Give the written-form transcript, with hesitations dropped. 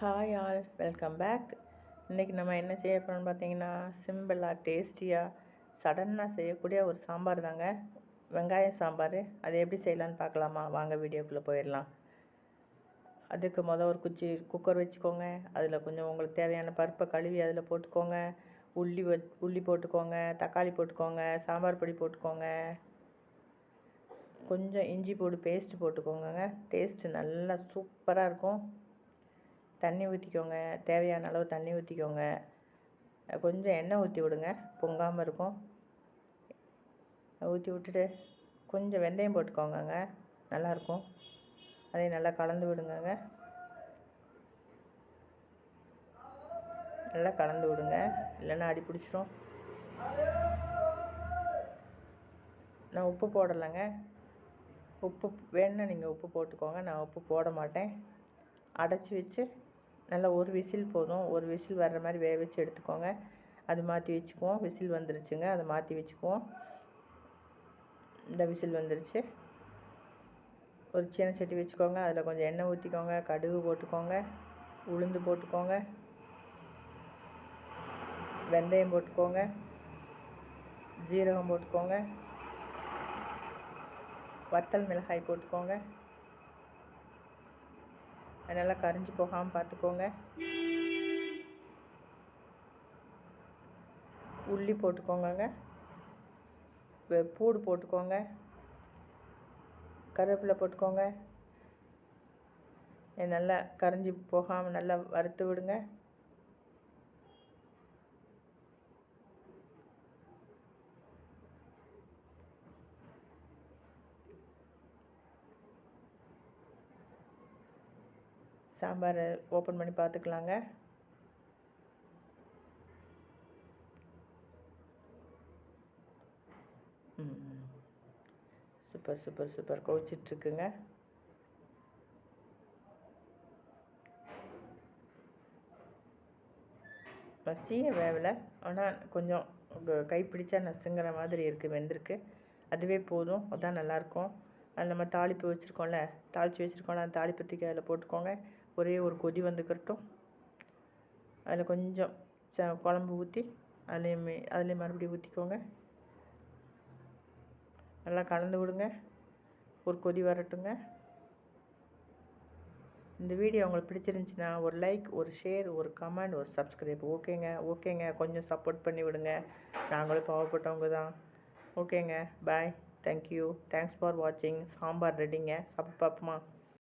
Hi all, welcome back. இன்றைக்கி நம்ம என்ன செய்ய போகிறோம்னு பார்த்தீங்கன்னா, சிம்பிளாக டேஸ்டியாக சடனாக செய்யக்கூடிய ஒரு சாம்பார் தாங்க. வெங்காய சாம்பார். அதை எப்படி செய்யலான்னு பார்க்கலாமா? வாங்க வீடியோக்குள்ளே போயிடலாம். அதுக்கு ஒரு குக்கர் வச்சுக்கோங்க. அதில் கொஞ்சம் உங்களுக்கு தேவையான பருப்பை கழுவி அதில் போட்டுக்கோங்க. உள்ளி போட்டுக்கோங்க, தக்காளி போட்டுக்கோங்க, சாம்பார் பொடி போட்டுக்கோங்க, கொஞ்சம் இஞ்சி பூண்டு பேஸ்ட்டு போட்டுக்கோங்க. டேஸ்ட்டு நல்லா சூப்பராக இருக்கும். தண்ணி ஊற்றிக்கோங்க, தேவையான அளவு தண்ணி ஊற்றிக்கோங்க. கொஞ்சம் எண்ணெய் ஊற்றி விடுங்க, பொங்காமல் இருக்கும். ஊற்றி விட்டுட்டு கொஞ்சம் வெந்தயம் போட்டுக்கோங்க, நல்லாயிருக்கும். அதையும் நல்லா கலந்து விடுங்க. நல்லா கலந்து விடுங்க, இல்லைன்னா அடி பிடிச்சிரும். நான் உப்பு போடலைங்க. உப்பு வேணுன்னா நீங்கள் உப்பு போட்டுக்கோங்க. நான் உப்பு போட மாட்டேன். அடைச்சி வச்சு நல்லா ஒரு விசில் போதும். ஒரு விசில் வர்ற மாதிரி வேக வச்சு எடுத்துக்கோங்க. அது மாற்றி வச்சுக்குவோம். விசில் வந்துருச்சுங்க, அதை மாற்றி வச்சுக்குவோம். இந்த விசில் வந்துருச்சு. ஒரு சின்ன சட்டி வச்சுக்கோங்க. அதில் கொஞ்சம் எண்ணெய் ஊற்றிக்கோங்க, கடுகு போட்டுக்கோங்க, உளுந்து போட்டுக்கோங்க, வெந்தயம் போட்டுக்கோங்க, ஜீரகம் போட்டுக்கோங்க, வத்தல் மிளகாய் போட்டுக்கோங்க. நல்லா கரிஞ்சு போகாமல் பார்த்துக்கோங்க. உள்ளி போட்டுக்கோங்க, பூடு போட்டுக்கோங்க, கருவேப்பிலை போட்டுக்கோங்க. நல்லா கரிஞ்சு போகாமல் நல்லா வறுத்து விடுங்க. சாம்பாரை ஓப்பன் பண்ணி பார்த்துக்கலாங்க. சூப்பர் சூப்பர் சூப்பர் கொதிச்சிட்ருக்குங்க. மசிய வேவலை, ஆனால் கொஞ்சம் கைப்பிடிச்சா நசுங்கிற மாதிரி இருக்குது, வெந்திருக்கு. அதுவே போதும், அதான் நல்லாயிருக்கும். அதில் நம்ம தாளிப்பு வச்சுருக்கோம்ல, தாளித்து வச்சுருக்கோம்ல, அந்த தாளிப்பத்திக்கு அதில் போட்டுக்கோங்க. ஒரே ஒரு கொதி வந்துக்கட்டும். அதில் கொஞ்சம் குழம்பு ஊற்றி அதுலேயும் மறுபடியும் ஊற்றிக்கோங்க. நல்லா கலந்து விடுங்க. ஒரு கொதி வரட்டுங்க. இந்த வீடியோ உங்களுக்கு பிடிச்சிருந்துச்சின்னா ஒரு லைக், ஒரு ஷேர், ஒரு கமெண்ட், ஒரு சப்ஸ்கிரைப். ஓகேங்க. கொஞ்சம் சப்போர்ட் பண்ணி விடுங்க. நாங்களும் பாவப்பட்டவங்க தான். ஓகேங்க, பாய். தேங்க்யூ. தேங்க்ஸ் ஃபார் வாட்சிங். சாம்பார் ரெடிங்க. சாப்பிட்டு பார்ப்போமா?